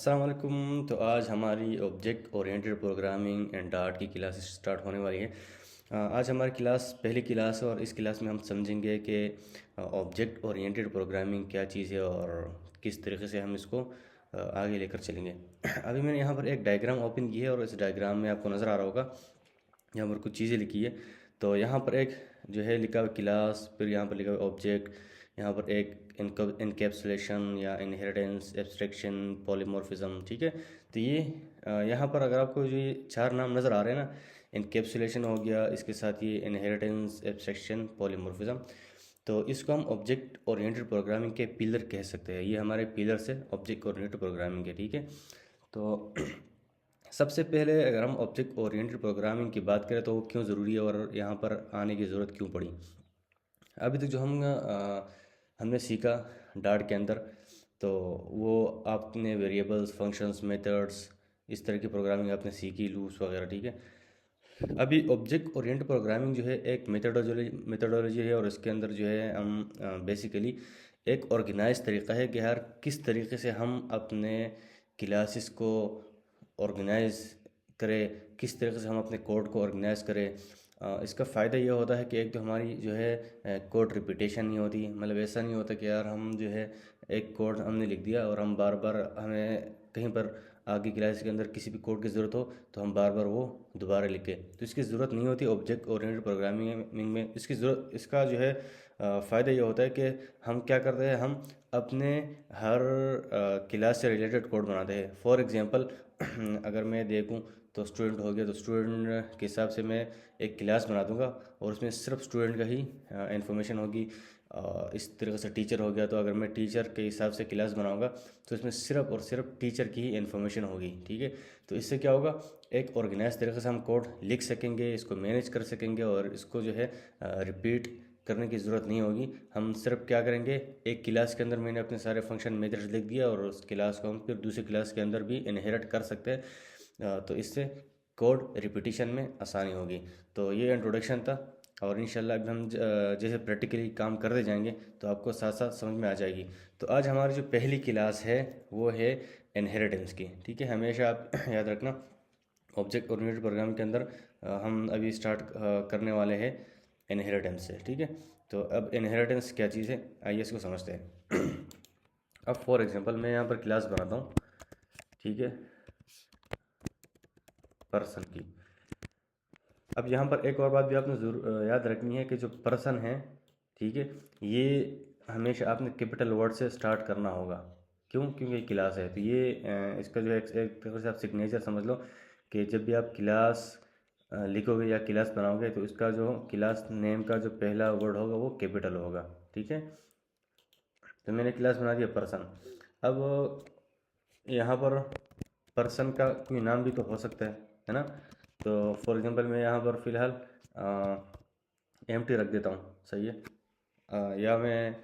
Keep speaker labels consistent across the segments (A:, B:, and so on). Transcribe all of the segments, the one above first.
A: अस्सलाम वालेकुम। तो आज हमारी object oriented programming and dart की क्लास स्टार्ट होने वाली है। आज हमारी क्लास पहली क्लास है और इस क्लास में हम समझेंगे कि ऑब्जेक्ट ओरिएंटेड प्रोग्रामिंग क्या चीज़ है और किस तरीके से हम इसको आगे लेकर चलेंगे। अभी मैंने यहाँ पर एक डायग्राम ओपन की है और इस डायग्राम में आपको नज़र आ रहा होगा यहाँ पर कुछ चीज़ें लिखी है। तो यहाँ पर एक जो है लिखा हुआ क्लास, फिर यहाँ पर लिखा हुआ ऑब्जेक्ट, यहाँ पर एक इनकैप्सुलेशन या इनहेरिटेंस, एब्स्ट्रैक्शन, पॉलीमॉर्फिज्म। ठीक है। तो ये यहाँ पर अगर आपको जो ये चार नाम नज़र आ रहे हैं ना, इनकैप्सुलेशन हो गया, इसके साथ ये इनहेरिटेंस, एब्स्ट्रैक्शन, पॉलीमॉर्फिज्म, तो इसको हम ऑब्जेक्ट ओरिएंटेड प्रोग्रामिंग के पिलर कह सकते हैं। ये हमारे पिलर्स है ऑब्जेक्ट ओरिएंटेड प्रोग्रामिंग के। ठीक है। तो सबसे पहले अगर हम ऑब्जेक्ट ओरिएंटेड प्रोग्रामिंग की बात करें तो वो क्यों ज़रूरी है और यहाँ पर आने की ज़रूरत क्यों पड़ी। अभी तक जो हमने सीखा डार्ट के अंदर, तो वो आपने वेरिएबल्स, फंक्शंस, मेथड्स, इस तरह की प्रोग्रामिंग आपने सीखी, लूप्स वगैरह। ठीक है। अभी ऑब्जेक्ट ओरिएंटेड प्रोग्रामिंग जो है एक मेथडोलॉजी है और इसके अंदर जो है हम बेसिकली एक ऑर्गेनाइज तरीका है कि यार किस तरीके से हम अपने क्लासेस को ऑर्गेनाइज करें, किस तरीके से हम अपने कोड को ऑर्गेनाइज करें। इसका फ़ायदा ये होता है कि एक तो हमारी जो है कोड रिपीटेशन नहीं होती। मतलब ऐसा नहीं होता कि यार हम जो है एक कोड हमने लिख दिया और हम बार बार हमें कहीं पर आगे क्लास के अंदर किसी भी कोड की ज़रूरत हो तो हम बार बार वो दोबारा लिखें, तो इसकी ज़रूरत नहीं होती ऑब्जेक्ट ओरिएंटेड प्रोग्रामिंग में। इसका जो है फ़ायदा ये होता है कि हम क्या करते हैं, हम अपने हर क्लास से रिलेटेड कोड बनाते हैं। फॉर एग्जांपल अगर मैं देखूं तो स्टूडेंट हो गया, तो स्टूडेंट के हिसाब से मैं एक क्लास बना दूंगा और उसमें सिर्फ स्टूडेंट का ही इन्फॉर्मेशन होगी। इस तरीके से टीचर हो गया, तो अगर मैं टीचर के हिसाब से क्लास बनाऊंगा तो इसमें सिर्फ और सिर्फ टीचर की ही इन्फॉर्मेशन होगी। ठीक है। तो इससे क्या होगा, एक ऑर्गेनाइज तरीके से हम कोड लिख सकेंगे, इसको मैनेज कर सकेंगे और इसको जो है रिपीट करने की ज़रूरत नहीं होगी। हम सिर्फ क्या करेंगे, एक क्लास के अंदर मैंने अपने सारे फंक्शन मेथड्स लिख दिया और उस क्लास को हम फिर दूसरी क्लास के अंदर भी इनहेरिट कर सकते हैं। तो इससे कोड रिपीटिशन में आसानी होगी। तो ये इंट्रोडक्शन था और इंशाल्लाह अभी हम जैसे प्रैक्टिकली काम करते जाएंगे तो आपको साथ साथ समझ में आ जाएगी। तो आज हमारी जो पहली क्लास है वो है इनहेरिटेंस की। ठीक है। हमेशा आप याद रखना ऑब्जेक्ट ओरिएंटेड प्रोग्राम के अंदर हम अभी स्टार्ट करने वाले हैं इनहेरिटेंस से। ठीक है। तो अब इनहेरिटेंस क्या चीज़ है, आइए इसको समझते हैं। अब फॉर एग्जांपल मैं यहाँ पर क्लास बनाता हूँ। ठीक है, पर्सन की। अब यहाँ पर एक और बात भी आपने ज़रूर याद रखनी है कि जो पर्सन है, ठीक है, ये हमेशा आपने कैपिटल वर्ड से स्टार्ट करना होगा। क्यों? क्योंकि क्लास है। तो ये इसका जो है एक तरह से आप सिग्नेचर समझ लो कि जब भी आप क्लास लिखोगे या क्लास बनाओगे तो इसका जो क्लास नेम का जो पहला वर्ड होगा वो कैपिटल होगा। ठीक है। तो मैंने क्लास बना दिया पर्सन। अब यहाँ पर पर्सन का कोई नाम भी तो हो सकता है ना। तो फॉर एग्जांपल मैं यहाँ पर फ़िलहाल एम्प्टी रख देता हूँ। सही है। या मैं,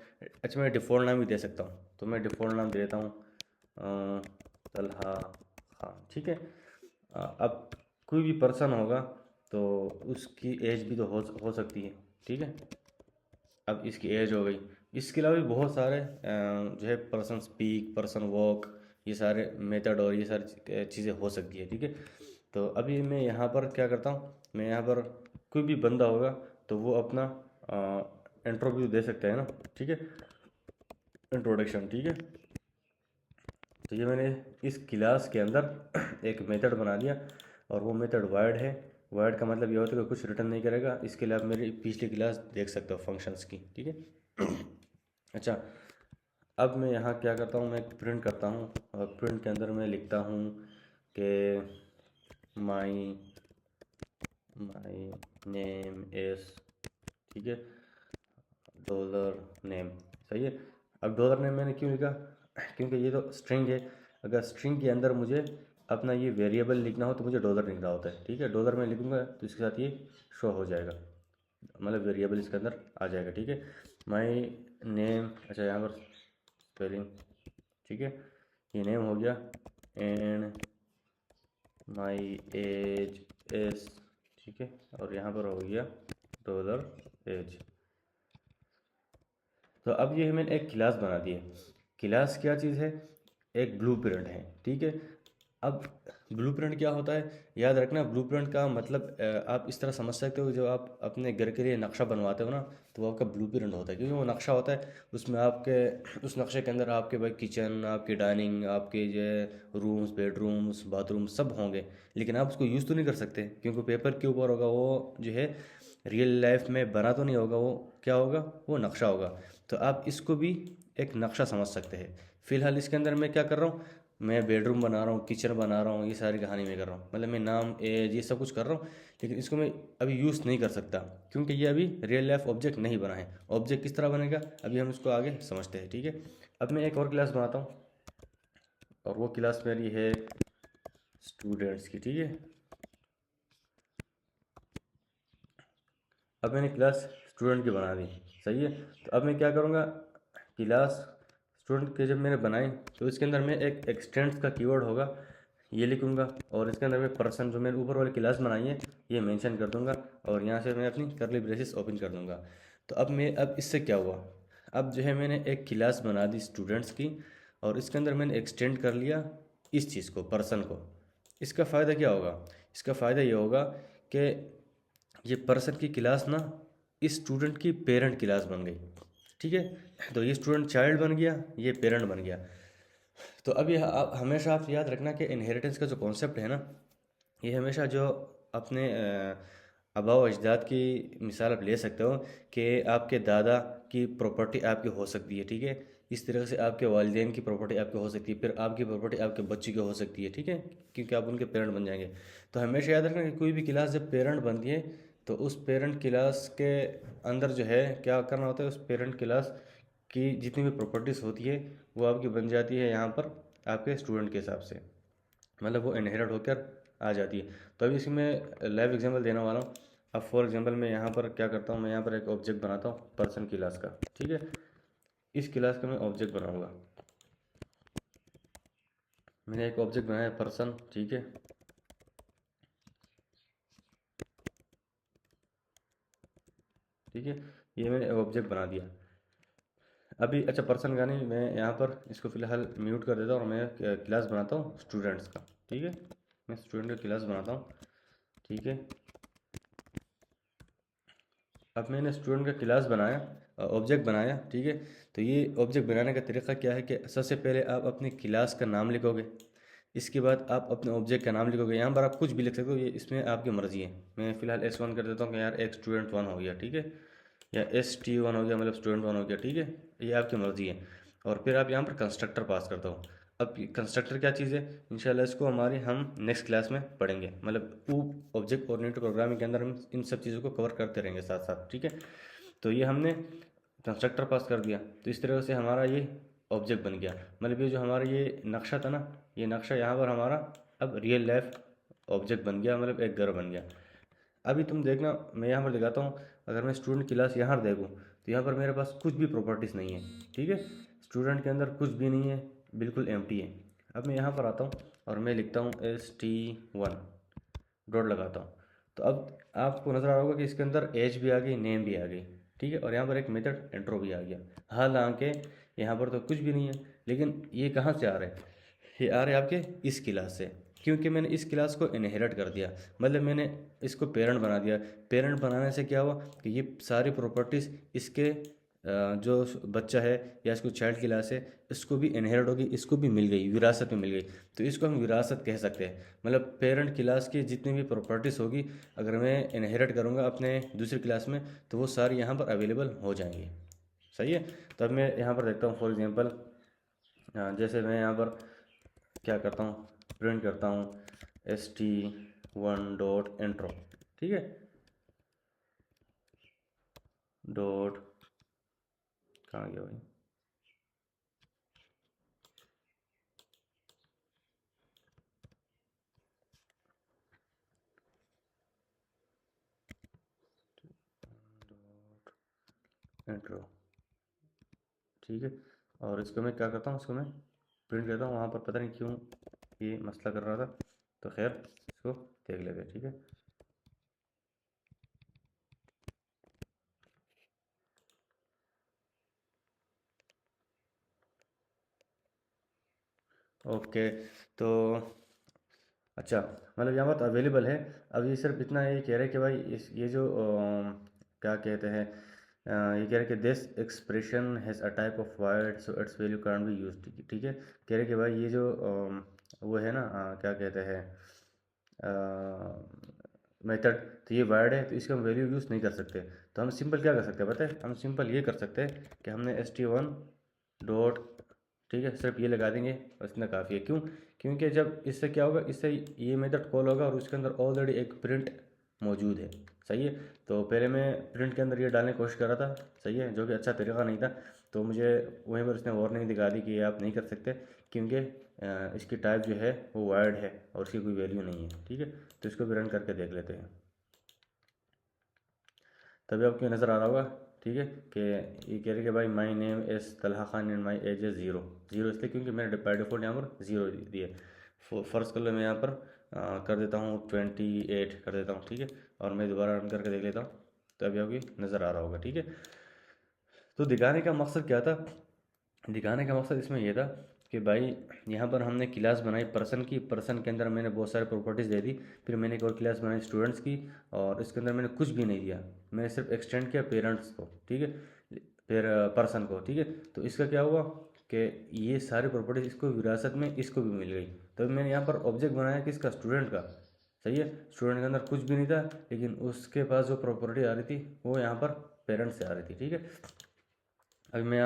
A: अच्छा, मैं डिफ़ॉल्ट नाम भी दे सकता हूँ, तो मैं डिफ़ॉल्ट नाम दे देता हूँ तलहा खान। ठीक है। अब कोई भी पर्सन होगा तो उसकी एज भी तो हो सकती है। ठीक है। अब इसकी एज हो गई। इसके अलावा भी बहुत सारे जो है पर्सन स्पीक, पर्सन वॉक, ये सारे मेथड और ये सारी चीज़ें हो सकती है। ठीक है। तो अभी मैं यहाँ पर क्या करता हूँ, मैं यहाँ पर कोई भी बंदा होगा तो वो अपना इंटरव्यू दे सकता है ना। ठीक है, इंट्रोडक्शन। ठीक है। तो ये मैंने इस क्लास के अंदर एक मेथड बना दिया और वो मेथड वाइड है। वाइड का मतलब ये होता है कि कुछ रिटर्न नहीं करेगा। इसके लिए आप मेरी पिछली क्लास देख सकते हो फंक्शंस की। ठीक है। अच्छा, अब मैं यहाँ क्या करता हूँ, मैं प्रिंट करता हूँ और प्रिंट के अंदर मैं लिखता हूँ कि माई नेम इज़, ठीक है, डॉलर नेम। सही है। अब डॉलर नेम मैंने क्यों लिखा, क्योंकि ये तो स्ट्रिंग है। अगर स्ट्रिंग के अंदर मुझे अपना ये वेरिएबल लिखना हो तो मुझे डॉलर लिखना होता है। ठीक है। डॉलर में लिखूँगा तो इसके साथ ये शो हो जाएगा, मतलब वेरिएबल इसके अंदर आ जाएगा। ठीक है। माई नेम, अच्छा यहाँ पर स्पेलिंग, ठीक है, ये नेम हो गया एंड माई एज एस, ठीक है, और यहाँ पर हो गया डॉलर एज। तो अब ये मैंने एक क्लास बना दी है। क्लास क्या चीज़ है, एक ब्लूप्रिंट है, ठीक है। अब ब्लूप्रिंट क्या होता है, याद रखना ब्लूप्रिंट का मतलब आप इस तरह समझ सकते हो, जो आप अपने घर के लिए नक्शा बनवाते हो ना, तो वो आपका ब्लूप्रिंट होता है, क्योंकि वो नक्शा होता है, उसमें आपके उस नक्शे के अंदर आपके भाई किचन, आपकी डाइनिंग, आपके जो रूम्स, बेडरूम्स, बाथरूम सब होंगे। लेकिन आप उसको यूज़ तो नहीं कर सकते, क्योंकि पेपर के ऊपर होगा, वो जो है रियल लाइफ में बना तो नहीं होगा, वो क्या होगा, वो नक्शा होगा। तो आप इसको भी एक नक्शा समझ सकते हैं। फ़िलहाल इसके अंदर मैं क्या कर रहा हूँ, मैं बेडरूम बना रहा हूँ, किचन बना रहा हूँ, ये सारी कहानी मैं कर रहा हूँ, मतलब मैं नाम एज ये सब कुछ कर रहा हूँ। लेकिन इसको मैं अभी यूज़ नहीं कर सकता, क्योंकि ये अभी रियल लाइफ ऑब्जेक्ट नहीं बना है। ऑब्जेक्ट किस तरह बनेगा, अभी हम इसको आगे समझते हैं, ठीक है। अब मैं एक और क्लास बनाता हूँ, और वो क्लास मेरी है स्टूडेंट्स की, ठीक है। अब मैंने क्लास स्टूडेंट की बना दी, सही है। तो अब मैं क्या करूँगा, क्लास स्टूडेंट के जब मैंने बनाई, तो इसके अंदर मैं एक एक्सटेंड्स का कीवर्ड होगा, ये लिखूँगा, और इसके अंदर मैं पर्सन जो मैंने ऊपर वाली क्लास बनाई है ये मेंशन कर दूँगा, और यहाँ से मैं अपनी कर्ली ब्रेसेस ओपन कर दूँगा। तो अब इससे क्या हुआ, अब जो है मैंने एक क्लास बना दी स्टूडेंट्स की, और इसके अंदर मैंने एक्सटेंड कर लिया इस चीज़ को, पर्सन को। इसका फ़ायदा क्या होगा, इसका फ़ायदा ये होगा कि ये पर्सन की क्लास ना इस स्टूडेंट की पेरेंट क्लास बन गई, ठीक है। तो ये स्टूडेंट चाइल्ड बन गया, ये पेरेंट बन गया। तो अब ये हमेशा आप याद रखना कि इनहेरिटेंस का जो कॉन्सेप्ट है ना, ये हमेशा जो अपने आबा व अजदाद की मिसाल आप ले सकते हो, कि आपके दादा की प्रॉपर्टी आपकी हो सकती है, ठीक है। इस तरह से आपके वालिदैन की प्रॉपर्टी आपकी हो सकती है, फिर आपकी प्रॉपर्टी आपके बच्चे की हो सकती है, ठीक है, क्योंकि आप उनके पेरेंट बन जाएंगे। तो हमेशा याद रखना कि कोई भी क्लास जब पेरेंट बनती है, तो उस पेरेंट क्लास के अंदर जो है क्या करना होता है, उस पेरेंट क्लास की जितनी भी प्रॉपर्टीज़ होती है वो आपकी बन जाती है यहाँ पर आपके स्टूडेंट के हिसाब से, मतलब वो इनहेरिट होकर आ जाती है। तो अभी इसमें लाइव एग्जांपल देने वाला हूँ। अब फॉर एग्जांपल मैं यहाँ पर क्या करता हूँ, मैं यहाँ पर एक ऑब्जेक्ट बनाता हूँ पर्सन क्लास का, ठीक है। इस क्लास का मैं ऑब्जेक्ट बनाऊँगा, मैंने एक ऑब्जेक्ट बनाया पर्सन, ठीक है। ठीक है, ये मैंने ऑब्जेक्ट बना दिया। अभी अच्छा, पर्सन का नहीं, मैं यहाँ पर इसको फ़िलहाल म्यूट कर देता हूँ, और मैं क्लास बनाता हूँ स्टूडेंट्स का, ठीक है। मैं स्टूडेंट का क्लास बनाता हूँ, ठीक है। अब मैंने स्टूडेंट का क्लास बनाया, ऑब्जेक्ट बनाया, ठीक है। तो ये ऑब्जेक्ट बनाने का तरीका क्या है, कि सबसे पहले आप अपनी क्लास का नाम लिखोगे, इसके बाद आप अपने ऑब्जेक्ट का नाम लिखोगे। यहाँ पर आप कुछ भी लिख सकते हो, ये इसमें आपकी मर्ज़ी है। मैं फ़िलहाल S1 कर देता हूँ कि यार एक स्टूडेंट 1 हो गया, ठीक है, या ST1 हो गया, मतलब स्टूडेंट 1 हो गया, ठीक है। ये आपकी मर्ज़ी है। और फिर आप यहाँ पर कंस्ट्रक्टर पास करता हो। अब कंस्ट्रक्टर क्या चीज़ है, इंशाल्लाह इसको हम नेक्स्ट क्लास में पढ़ेंगे, मतलब वो ऑब्जेक्ट ओरिएंटेड प्रोग्रामिंग के अंदर हम इन सब चीज़ों को कवर करते रहेंगे साथ साथ, ठीक है। तो ये हमने कंस्ट्रक्टर पास कर दिया, तो इस तरह से हमारा ये ऑब्जेक्ट बन गया। मतलब ये जो हमारा ये नक्शा था ना, ये नक्शा यहाँ पर हमारा अब रियल लाइफ ऑब्जेक्ट बन गया, मतलब एक घर बन गया। अभी तुम देखना, मैं यहाँ पर दिखाता हूँ। अगर मैं स्टूडेंट क्लास यहाँ देखूँ, तो यहाँ पर मेरे पास कुछ भी प्रॉपर्टीज़ नहीं है, ठीक है। स्टूडेंट के अंदर कुछ भी नहीं है, बिल्कुल एम्प्टी है। अब मैं यहाँ पर आता हूँ, और मैं लिखता हूँ ST1, डॉट लगाता हूँ। तो अब आपको नज़र आ रहा होगा कि इसके अंदर एज भी आ गई, नेम भी आ गई, ठीक है। और यहाँ पर एक मेथड इंट्रो भी आ गया। हालांकि यहाँ पर तो कुछ भी नहीं है, लेकिन ये कहाँ से आ रहे हैं, ये आ रहे हैं आपके इस क्लास से, क्योंकि मैंने इस क्लास को इनहेरिट कर दिया, मतलब मैंने इसको पेरेंट बना दिया। पेरेंट बनाने से क्या हुआ कि ये सारी प्रॉपर्टीज़ इसके जो बच्चा है या इसको चाइल्ड क्लास है, इसको भी इनहेरिट होगी, इसको भी मिल गई, विरासत में मिल गई। तो इसको हम विरासत कह सकते हैं। मतलब पेरेंट क्लास की जितनी भी प्रॉपर्टीज़ होगी, अगर मैं इनहेरिट करूँगा अपने दूसरी क्लास में, तो वो सारी यहाँ पर अवेलेबल हो जाएंगी, सही है। तो अब मैं यहाँ पर देखता हूँ फॉर एग्जांपल, जैसे मैं यहाँ पर क्या करता हूँ, प्रिंट करता हूँ ST1 डॉट इंट्रो, ठीक है, डॉट, कहाँ गया भाई, इंट्रो, ठीक है। और इसको मैं क्या करता हूँ, इसको मैं प्रिंट करता हूँ। वहाँ पर पता नहीं क्यों ये मसला कर रहा था, तो खैर इसको देख लेते हैं, ठीक है। ओके। तो अच्छा, मतलब यहाँ पर तो अवेलेबल है। अब ये सिर्फ इतना ये कह रहे हैं कि भाई इस ये जो क्या कहते हैं, ये कह रहे हैं कि this expression has a type of word so it's value can't be use. ठीक है, कह रहे हैं कि भाई ये जो वो है ना, क्या कहते हैं, मेथड, तो ये वर्ड है तो इसका हम वैल्यू यूज़ नहीं कर सकते। तो हम सिंपल क्या कर सकते हैं पता है, हम सिंपल ये कर सकते हैं कि हमने st1 डॉट, ठीक है, सिर्फ ये लगा देंगे बस, इतना काफ़ी है। क्यों? क्योंकि जब इससे क्या होगा, इससे ये मेथड कॉल होगा और उसके अंदर ऑलरेडी एक प्रिंट मौजूद है। सही है, तो पहले मैं प्रिंट के अंदर ये डालने की कोशिश कर रहा था, सही है, जो कि अच्छा तरीका नहीं था। तो मुझे वहीं पर उसने वार्निंग दिखा दी कि ये आप नहीं कर सकते, क्योंकि इसकी टाइप जो है वो वायर्ड है और उसकी कोई वैल्यू नहीं है। ठीक है, तो इसको भी रन करके देख लेते हैं, तभी आपको नज़र आ रहा होगा। ठीक है, कि ये कह रहे कि भाई my name is Talha Khan and my age is zero. Zero इसलिए क्योंकि मैंने बाई डिफ़ॉल्ट यहाँ पर ज़ीरो दिए। फर्स्ट कलर में यहाँ पर कर देता हूँ 28 कर देता हूँ। ठीक है, और मैं दोबारा रन करके देख लेता हूँ, तो अभी आपकी नज़र आ रहा होगा। ठीक है, तो दिखाने का मकसद क्या था, दिखाने का मकसद इसमें यह था कि भाई यहाँ पर हमने क्लास बनाई पर्सन की, पर्सन के अंदर मैंने बहुत सारे प्रॉपर्टीज़ दे दी, फिर मैंने एक और क्लास बनाई स्टूडेंट्स की, और इसके अंदर मैंने कुछ भी नहीं दिया, मैंने सिर्फ एक्सटेंड किया पेरेंट्स को। ठीक है, फिर पर्सन को। ठीक है, तो इसका क्या हुआ कि ये सारी प्रॉपर्टीज़ इसको विरासत में इसको भी मिल गई। तो मैंने यहाँ पर ऑब्जेक्ट बनाया किसका, स्टूडेंट का। सही है, स्टूडेंट के अंदर कुछ भी नहीं था, लेकिन उसके पास जो प्रॉपर्टी आ रही थी वो यहाँ पर पेरेंट्स से आ रही थी। ठीक है, अभी मैं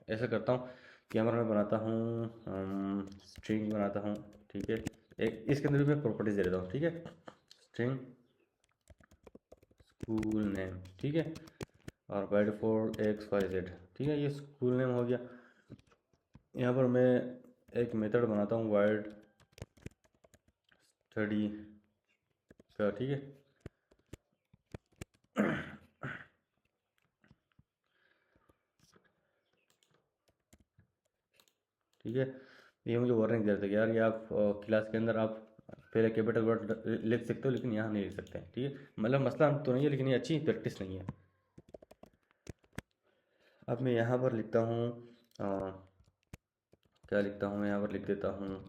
A: ऐसा करता हूँ कि यहाँ पर मैं बनाता हूँ स्ट्रिंग बनाता हूँ। ठीक है, एक इसके अंदर भी मैं प्रॉपर्टीज दे देता हूँ। ठीक है, स्ट्रिंग स्कूल नेम। ठीक है, और बाय डिफॉल्ट XYZ। ठीक है, ये स्कूल नेम हो गया। यहाँ पर मैं एक मेथड बनाता हूँ वाइड स्टडी का। ठीक है, ठीक है, ये मुझे वार्निंग दे रहे थे कि यार ये आप क्लास के अंदर आप पहले कैपिटल वर्ड लिख सकते हो लेकिन यहाँ नहीं लिख सकते। ठीक है, मतलब मसला तो नहीं है, लेकिन ये अच्छी प्रैक्टिस नहीं है। अब मैं यहाँ पर लिखता हूँ क्या लिखता हूँ, मैं यहाँ पर लिख देता हूँ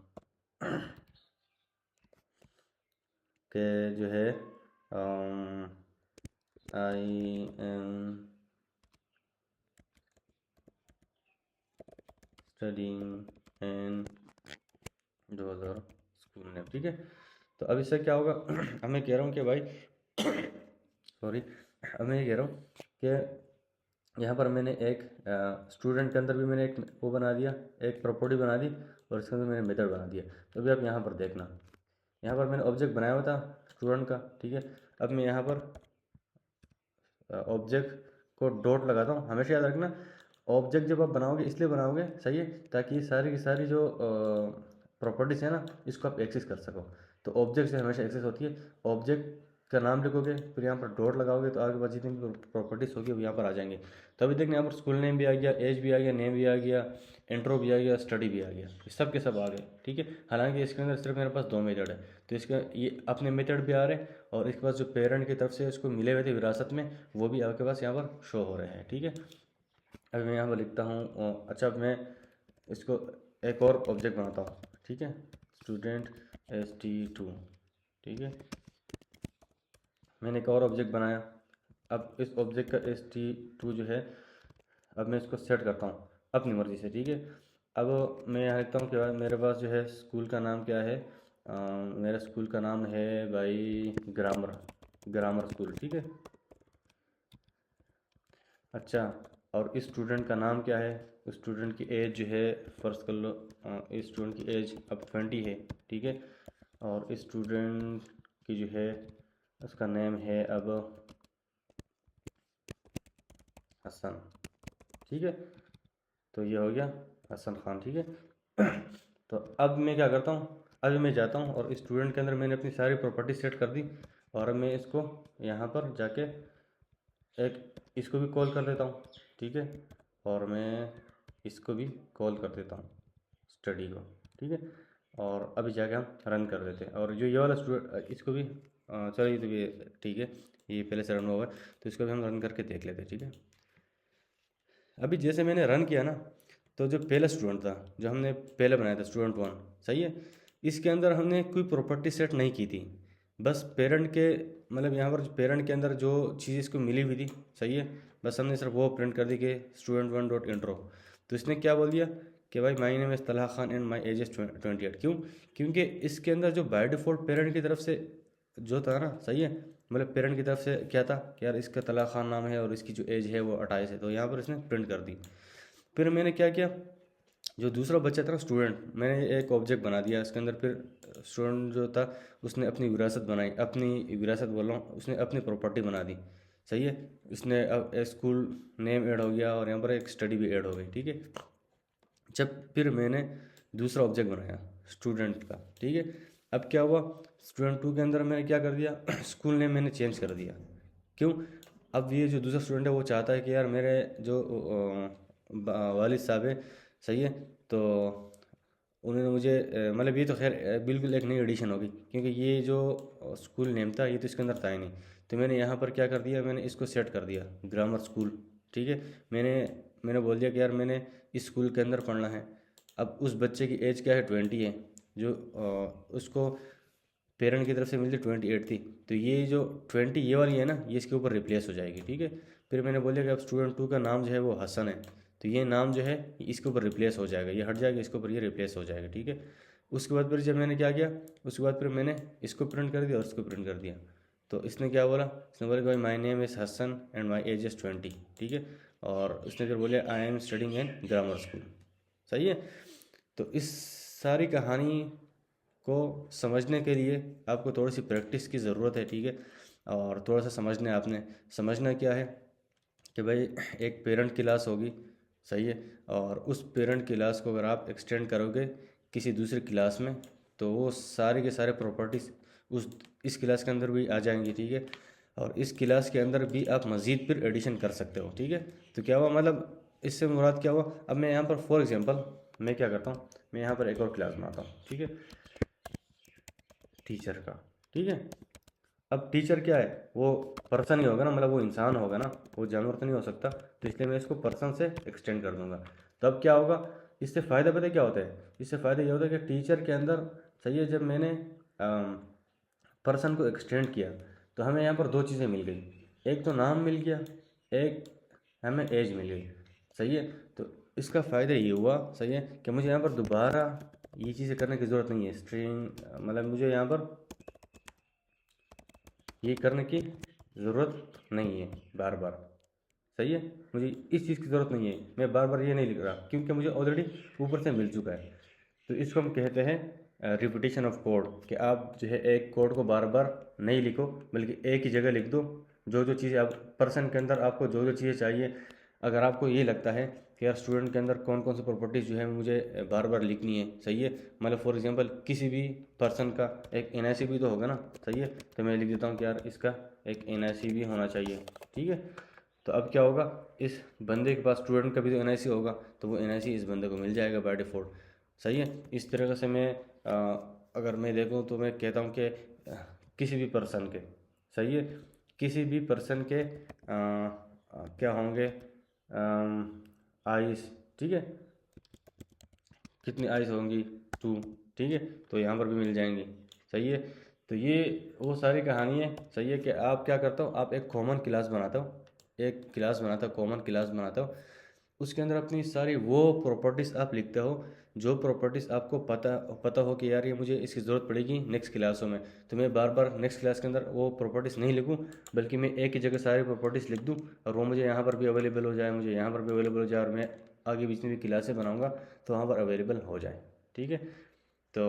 A: कि जो है आई am studying in dollar school name. ठीक है, तो अब इससे क्या होगा अब मैं कह रहा हूँ कि भाई सॉरी, अब मैं ये कह रहा हूँ कि यहाँ पर मैंने एक स्टूडेंट के अंदर भी मैंने एक वो बना दिया, एक प्रॉपर्टी बना दी, और इसके अंदर मैंने मेथड बना दिया। तो अभी आप यहाँ पर देखना, यहाँ पर मैंने ऑब्जेक्ट बनाया हुआ था स्टूडेंट का। ठीक है, अब मैं यहाँ पर ऑब्जेक्ट को डॉट लगाता हूँ। हमेशा याद रखना, ऑब्जेक्ट जब आप बनाओगे इसलिए बनाओगे, सही है, ताकि ये सारी की सारी जो प्रॉपर्टीज़ है ना इसको आप एक्सेस कर सको। तो ऑब्जेक्ट से हमेशा एक्सेस होती है। ऑब्जेक्ट का नाम लिखोगे, फिर यहाँ पर डॉट लगाओगे, तो आगे बाद जितनी भी प्रॉपर्टीज़ होगी वो यहाँ पर आ जाएंगे। तो अभी देखना, यहाँ पर स्कूल नेम भी आ गया, एज भी आ गया, नेम भी आ गया, इंट्रो भी आ गया, स्टडी भी आ गया, ये सब के सब आ गए। ठीक है, हालांकि इसके अंदर सिर्फ मेरे पास दो मेथड है, तो इसका ये अपने मेथड भी आ रहे हैं, और इसके पास जो पेरेंट की तरफ से इसको मिले हुए थे विरासत में, वो भी आपके पास यहाँ पर शो हो रहे हैं। ठीक है, अभी मैं यहाँ पर लिखता हूँ अच्छा, अब मैं इसको एक और ऑब्जेक्ट बनाता हूँ। ठीक है, स्टूडेंट st2। ठीक है, मैंने एक और ऑब्जेक्ट बनाया। अब इस ऑब्जेक्ट का st2 जो है, अब मैं इसको सेट करता हूँ अपनी मर्ज़ी से। ठीक है, अब मैं यहाँ लिखता हूँ कि भाई मेरे पास जो है स्कूल का नाम क्या है, मेरा स्कूल का नाम है भाई ग्रामर, ग्रामर स्कूल। ठीक है, अच्छा, और इस स्टूडेंट का नाम क्या है, स्टूडेंट की एज जो है फर्स्ट कर लो, इस स्टूडेंट की एज अब 20 है। ठीक है, और इस स्टूडेंट की जो है उसका नेम है अब हसन। ठीक है, तो ये हो गया हसन खान। ठीक है तो अब मैं क्या करता हूँ, अभी मैं जाता हूँ और स्टूडेंट के अंदर मैंने अपनी सारी प्रॉपर्टी सेट कर दी, और अब मैं इसको यहाँ पर जाके एक इसको भी कॉल कर देता हूँ। ठीक है, और मैं इसको भी कॉल कर देता हूँ स्टडी को। ठीक है, और अभी जाके हम रन कर देते हैं, और जो ये वाला स्टूडेंट इसको भी चलो ये तो भी ठीक है, ये पहले से रन हुआ है, तो इसको भी हम रन करके देख लेते हैं। ठीक है, अभी जैसे मैंने रन किया ना, तो जो पहला स्टूडेंट था, जो हमने पहले बनाया था स्टूडेंट 1, सही है, इसके अंदर हमने कोई प्रॉपर्टी सेट नहीं की थी, बस पेरेंट के मतलब यहाँ पर पेरेंट के अंदर जो चीज़ इसको मिली हुई थी, सही है, बस हमने सिर्फ वो प्रिंट कर दी कि स्टूडेंट 1 डॉट इंट्रो। तो इसने क्या बोल दिया कि भाई my name is Talha Khan and my age is 28। क्यों? क्योंकि इसके अंदर जो बाय डिफ़ॉल्ट पेरेंट की तरफ से जो था ना, सही है, मतलब पेरेंट की तरफ से क्या था कि यार इसका तलहा खान नाम है और इसकी जो एज है वो 28 है, तो यहाँ पर इसने प्रिंट कर दी। फिर मैंने क्या किया, जो दूसरा बच्चा था ना स्टूडेंट, मैंने एक ऑब्जेक्ट बना दिया इसके अंदर। फिर स्टूडेंट जो था उसने अपनी विरासत बनाई, अपनी विरासत बोल रहा हूँ, उसने अपनी प्रॉपर्टी बना दी, सही है। इसने अब स्कूल नेम ऐड हो गया और यहाँ पर एक स्टडी भी ऐड हो गई, ठीक है। जब फिर मैंने दूसरा ऑब्जेक्ट बनाया स्टूडेंट का, ठीक है, अब क्या हुआ, स्टूडेंट 2 के अंदर मैंने क्या कर दिया, स्कूल नेम मैंने चेंज कर दिया। क्यों? अब ये जो दूसरा स्टूडेंट है वो चाहता है कि यार मेरे जो वालिद साहब है, सही है, तो उन्होंने मुझे मतलब ये तो खैर बिल्कुल एक नई एडिशन होगी, क्योंकि ये जो स्कूल नेम था ये तो इसके अंदर था ही नहीं। तो मैंने यहाँ पर क्या कर दिया, मैंने इसको सेट कर दिया ग्रामर स्कूल, ठीक है। मैंने मैंने बोल दिया कि यार मैंने इस स्कूल के अंदर पढ़ना है। अब उस बच्चे की एज क्या है, 20 है, जो उसको पेरेंट की तरफ से मिलती 28 थी, तो ये जो 20 ये वाली है ना, ये इसके ऊपर रिप्लेस हो जाएगी, ठीक है। फिर मैंने बोला कि अब स्टूडेंट 2 का नाम जो है वो हसन है, तो ये नाम जो है इसके ऊपर रिप्लेस हो जाएगा, ये हट जाएगा, इसके ऊपर ये रिप्लेस हो जाएगा, ठीक है। उसके बाद फिर जब मैंने क्या किया, उसके बाद फिर मैंने इसको प्रिंट कर दिया और इसको प्रिंट कर दिया। तो इसने क्या बोला, इसने बोला कि भाई my name is Hasan and my age is 20, ठीक है। और उसने फिर बोले I am studying in grammar school, सही है। तो इस सारी कहानी को समझने के लिए आपको थोड़ी सी प्रैक्टिस की ज़रूरत है, ठीक है। और थोड़ा सा समझना है, आपने समझना क्या है कि भाई एक पेरेंट क्लास होगी, सही है, और उस पेरेंट क्लास को अगर आप एक्सटेंड करोगे किसी दूसरी क्लास में, तो वो सारे के सारे प्रॉपर्टीज़ उस इस क्लास के अंदर भी आ जाएंगी, ठीक है। और इस क्लास के अंदर भी आप मज़ीद फिर एडिशन कर सकते हो, ठीक है। तो क्या हुआ, मतलब इससे मुराद क्या हुआ, अब मैं यहाँ पर फॉर एग्जांपल मैं क्या करता हूँ, मैं यहाँ पर एक और क्लास बनाता हूँ, ठीक है, टीचर का, ठीक है। अब टीचर क्या है, वो पर्सन ही होगा ना, मतलब वो इंसान होगा ना, वो जानवर तो नहीं हो सकता, तो इसलिए मैं इसको पर्सन से एक्सटेंड कर दूंगा। तब क्या होगा, इससे फ़ायदा पता है क्या होता है, इससे फ़ायदा ये होता है कि टीचर के अंदर, सही है, जब मैंने पर्सन को एक्सटेंड किया तो हमें यहाँ पर दो चीज़ें मिल गई, एक तो नाम मिल गया, एक हमें एज मिल गई, सही है। तो इसका फ़ायदा ये हुआ, सही है, कि मुझे यहाँ पर दोबारा ये चीज़ें करने की ज़रूरत नहीं है, स्ट्रिंग मतलब मुझे यहाँ पर ये करने की ज़रूरत नहीं है बार बार, सही है, मुझे इस चीज़ की ज़रूरत नहीं है, मैं बार बार ये नहीं लिख रहा क्योंकि मुझे ऑलरेडी ऊपर से मिल चुका है। तो इसको हम कहते हैं रिपीटिशन ऑफ कोड, कि आप जो है एक कोड को बार बार नहीं लिखो, बल्कि एक ही जगह लिख दो जो जो चीज़ें आप पर्सन के अंदर आपको जो जो चीज़ें चाहिए। अगर आपको ये लगता है कि यार स्टूडेंट के अंदर कौन कौन सी प्रॉपर्टीज़ जो है मुझे बार बार लिखनी है, सही है, मतलब फॉर एग्जांपल किसी भी पर्सन का एक एनआईसी भी तो होगा ना, सही है, तो मैं लिख देता हूँ कि यार इसका एक एनआईसी भी होना चाहिए, ठीक है। तो अब क्या होगा, इस बंदे के पास स्टूडेंट का भी तो एनआईसी होगा, तो वो एनआईसी इस बंदे को मिल जाएगा बाय डिफ़ॉल्ट, सही है। इस तरह से मैं अगर मैं देखूँ तो मैं कहता हूँ कि किसी भी पर्सन के, सही है, किसी भी पर्सन के क्या होंगे आइस, ठीक है, कितनी आइस होंगी, 2, ठीक है, तो यहाँ पर भी मिल जाएंगी, सही है। तो ये वो सारी कहानी है, सही है, कि आप क्या करता हो, आप एक कॉमन क्लास बनाता हो, एक क्लास बनाता हो, कॉमन क्लास बनाता हो, उसके अंदर अपनी सारी वो प्रॉपर्टीज़ आप लिखते हो जो प्रॉपर्टीज़ आपको पता पता हो कि यार ये मुझे इसकी ज़रूरत पड़ेगी नेक्स्ट क्लासों में, तो मैं बार बार नेक्स्ट क्लास के अंदर वो प्रॉपर्टीज़ नहीं लिखूँ, बल्कि मैं एक ही जगह सारी प्रॉपर्टीज़ लिख दूँ और वो मुझे यहाँ पर भी अवेलेबल हो जाए, मुझे यहाँ पर भी अवेलेबल हो जाए, और मैं आगे बीच में भी क्लासें बनाऊँगा तो वहाँ पर अवेलेबल हो जाए, ठीक है। तो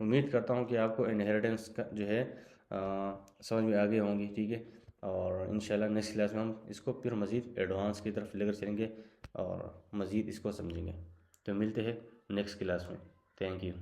A: उम्मीद करता हूँ कि आपको इनहेरिटेंस का जो है समझ में आ गई होंगी, ठीक है। और इंशाल्लाह नेक्स्ट क्लास में हम इसको फिर मज़ीद एडवांस की तरफ लेकर चलेंगे और मज़ीद इसको समझेंगे। तो मिलते हैं नेक्स्ट क्लास में। Thank you.